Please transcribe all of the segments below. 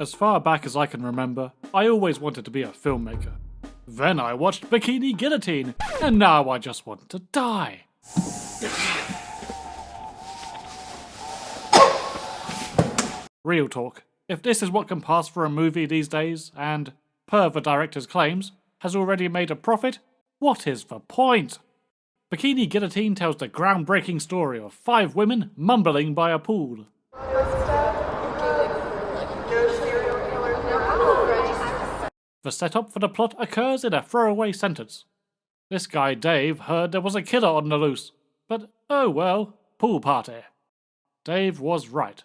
As far back as I can remember, I always wanted to be a filmmaker. Then I watched Bikini Guillotine, and now I just want to die. Real talk, if this is what can pass for a movie these days, and, per the director's claims, has already made a profit, what is the point? Bikini Guillotine tells the groundbreaking story of 5 women mumbling by a pool. The setup for the plot occurs in a throwaway sentence. This guy Dave heard there was a killer on the loose, but oh well, pool party. Dave was right.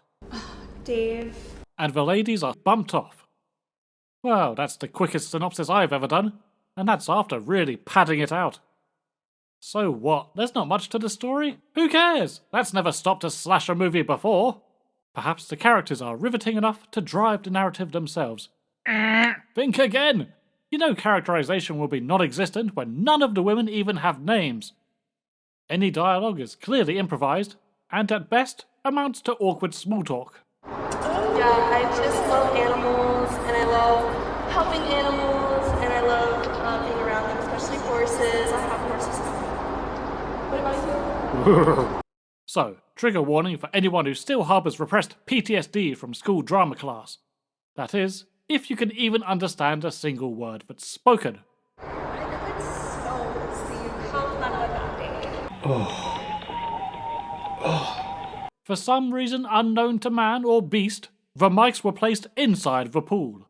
Dave. And the ladies are bumped off. Well, that's the quickest synopsis I've ever done, and that's after really padding it out. So what? There's not much to the story? Who cares? That's never stopped a slasher movie before. Perhaps the characters are riveting enough to drive the narrative themselves. Think again! You know characterization will be non-existent when none of the women even have names. Any dialogue is clearly improvised, and at best amounts to awkward small talk. Yeah, I just love animals, and I love helping animals, and I love being around them, especially horses. I have horses now. What about you? So, trigger warning for anyone who still harbours repressed PTSD from school drama class. That is, if you can even understand a single word that's spoken. I could so see you have fun with that day. For some reason unknown to man or beast, the mics were placed inside the pool.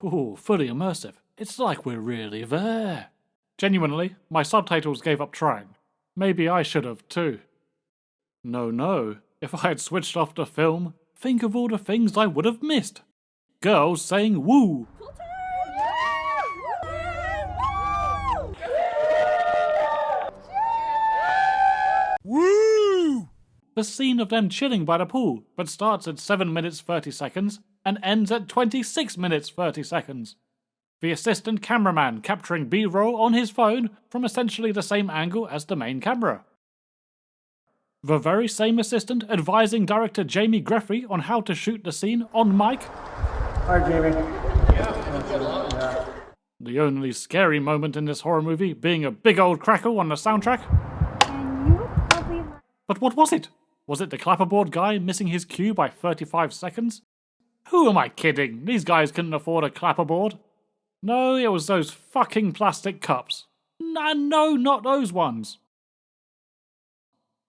Ooh, fully immersive. It's like we're really there. Genuinely, my subtitles gave up trying. Maybe I should have too. No, if I had switched off the film, think of all the things I would have missed. Girls saying woo. Woo! The scene of them chilling by the pool, but starts at 7 minutes 30 seconds and ends at 26 minutes 30 seconds. The assistant cameraman capturing B-roll on his phone from essentially the same angle as the main camera. The very same assistant advising director Jamie Greffrey on how to shoot the scene on mic. Hi, Jamie. The only scary moment in this horror movie being a big old crackle on the soundtrack. But what was it? Was it the clapperboard guy missing his cue by 35 seconds? Who am I kidding? These guys couldn't afford a clapperboard. No, it was those fucking plastic cups. No, not those ones.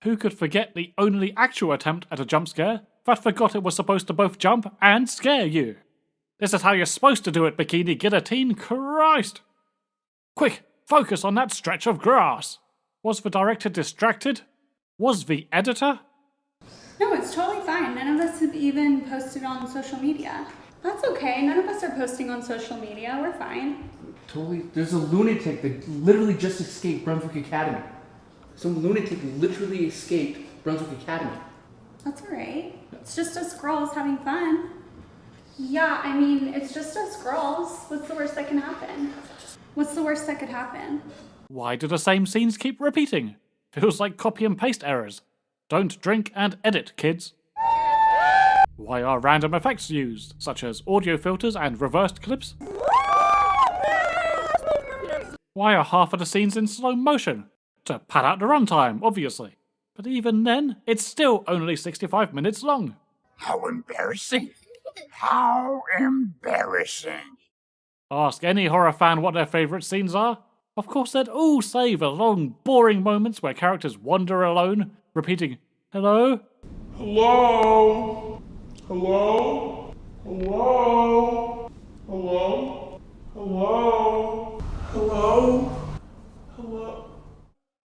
Who could forget the only actual attempt at a jump scare that forgot it was supposed to both jump and scare you? This is how you're supposed to do it, Bikini Guillotine, Christ! Quick, focus on that stretch of grass. Was the director distracted? Was the editor? No, it's totally fine. None of us have even posted on social media. That's okay. None of us are posting on social media. We're fine. Totally. There's a lunatic that literally just escaped Brunswick Academy. Some lunatic literally escaped Brunswick Academy. That's alright. It's just us girls having fun. Yeah, I mean, it's just us girls. What's the worst that can happen? What's the worst that could happen? Why do the same scenes keep repeating? Feels like copy and paste errors. Don't drink and edit, kids. Why are random effects used, such as audio filters and reversed clips? Why are half of the scenes in slow motion? To pad out the runtime, obviously. But even then, it's still only 65 minutes long. How embarrassing. How embarrassing. Ask any horror fan what their favourite scenes are. Of course they'd all say the long, boring moments where characters wander alone, repeating, hello? Hello? Hello? Hello? Hello? Hello? Hello? Hello?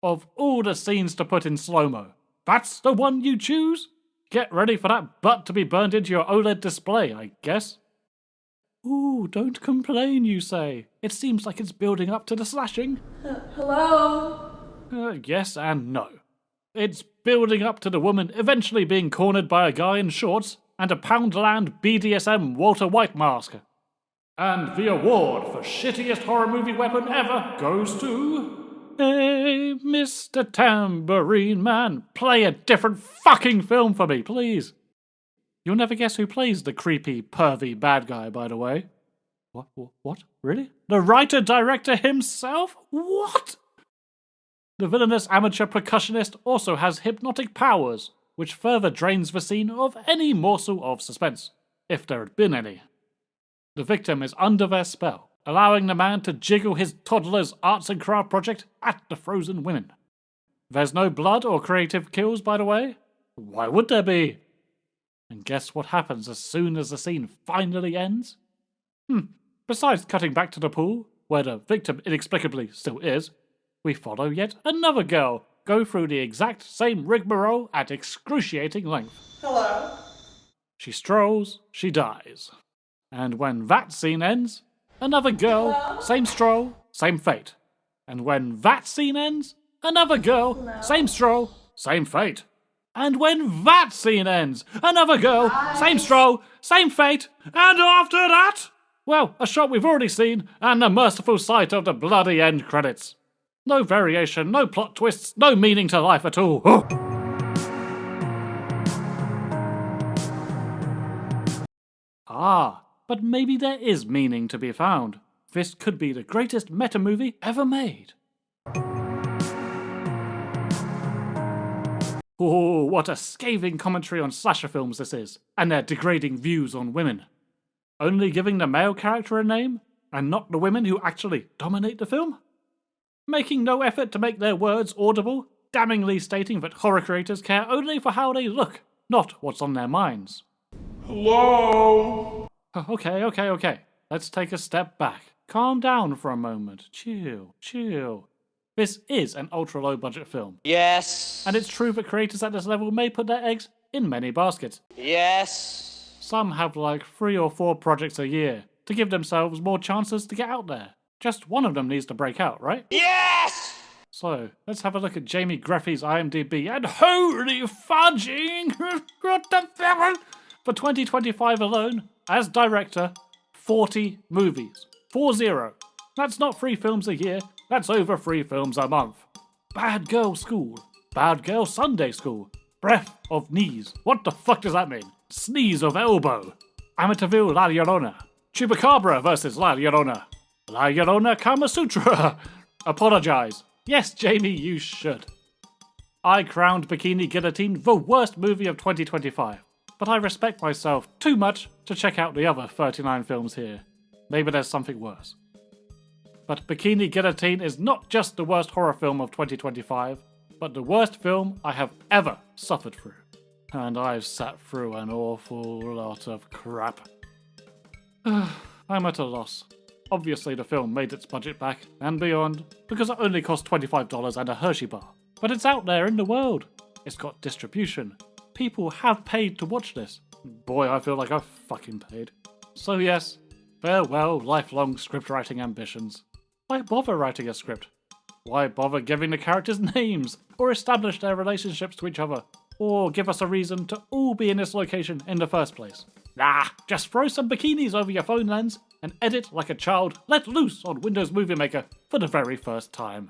Of all the scenes to put in slow-mo, that's the one you choose? Get ready for that butt to be burned into your OLED display, I guess. Ooh, don't complain, you say. It seems like it's building up to the slashing. Hello? Yes and no. It's building up to the woman eventually being cornered by a guy in shorts and a Poundland BDSM Walter White mask. And the award for shittiest horror movie weapon ever goes to... Hey, Mr. Tambourine Man, play a different fucking film for me, please. You'll never guess who plays the creepy, pervy bad guy, by the way. What? Really? The writer-director himself? What? The villainous amateur percussionist also has hypnotic powers, which further drains the scene of any morsel of suspense, if there had been any. The victim is under their spell, allowing the man to jiggle his toddler's arts and craft project at the frozen women. There's no blood or creative kills, by the way. Why would there be? And guess what happens as soon as the scene finally ends? Besides cutting back to the pool, where the victim inexplicably still is, we follow yet another girl go through the exact same rigmarole at excruciating length. Hello. She strolls, she dies. And when that scene ends, another girl, same stroll, same fate. And when that scene ends, another girl, same stroll, same fate. And when that scene ends, another girl, same stroll, same fate. And after that, well, a shot we've already seen, and the merciful sight of the bloody end credits. No variation, no plot twists, no meaning to life at all. But maybe there is meaning to be found. This could be the greatest meta-movie ever made. Oh, what a scathing commentary on slasher films this is, and their degrading views on women. Only giving the male character a name, and not the women who actually dominate the film? Making no effort to make their words audible, damningly stating that horror creators care only for how they look, not what's on their minds. Hello? Okay. Let's take a step back. Calm down for a moment. Chill. This is an ultra-low budget film. Yes. And it's true that creators at this level may put their eggs in many baskets. Yes. Some have like 3 or 4 projects a year to give themselves more chances to get out there. Just one of them needs to break out, right? Yes! So, let's have a look at Jamie Greffy's IMDb, and holy fudging! What the hell? For 2025 alone, as director, 40 movies. 40. That's not 3 films a year, that's over 3 films a month. Bad Girl School. Bad Girl Sunday School. Breath of Knees. What the fuck does that mean? Sneeze of Elbow. Amityville La Llorona. Chupacabra versus La Llorona. La Llorona Kama Sutra. Apologize. Yes, Jamie, you should. I crowned Bikini Guillotine the worst movie of 2025, but I respect myself too much to check out the other 39 films here. Maybe there's something worse. But Bikini Guillotine is not just the worst horror film of 2025, but the worst film I have ever suffered through. And I've sat through an awful lot of crap. I'm at a loss. Obviously the film made its budget back, and beyond, because it only cost $25 and a Hershey bar. But it's out there in the world. It's got distribution. People have paid to watch this. Boy, I feel like I've fucking paid. So yes, farewell lifelong script writing ambitions. Why bother writing a script? Why bother giving the characters names, or establish their relationships to each other, or give us a reason to all be in this location in the first place? Nah, just throw some bikinis over your phone lens and edit like a child let loose on Windows Movie Maker for the very first time.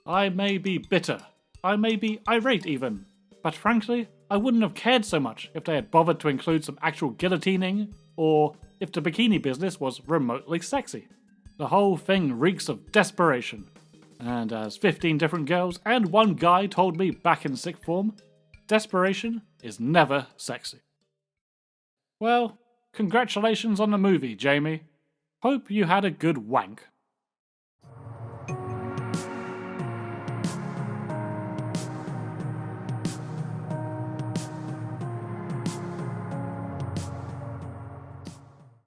I may be bitter, I may be irate even, but frankly, I wouldn't have cared so much if they had bothered to include some actual guillotining, or if the bikini business was remotely sexy. The whole thing reeks of desperation, and as 15 different girls and 1 guy told me back in sixth form, desperation is never sexy. Well, congratulations on the movie, Jamie. Hope you had a good wank.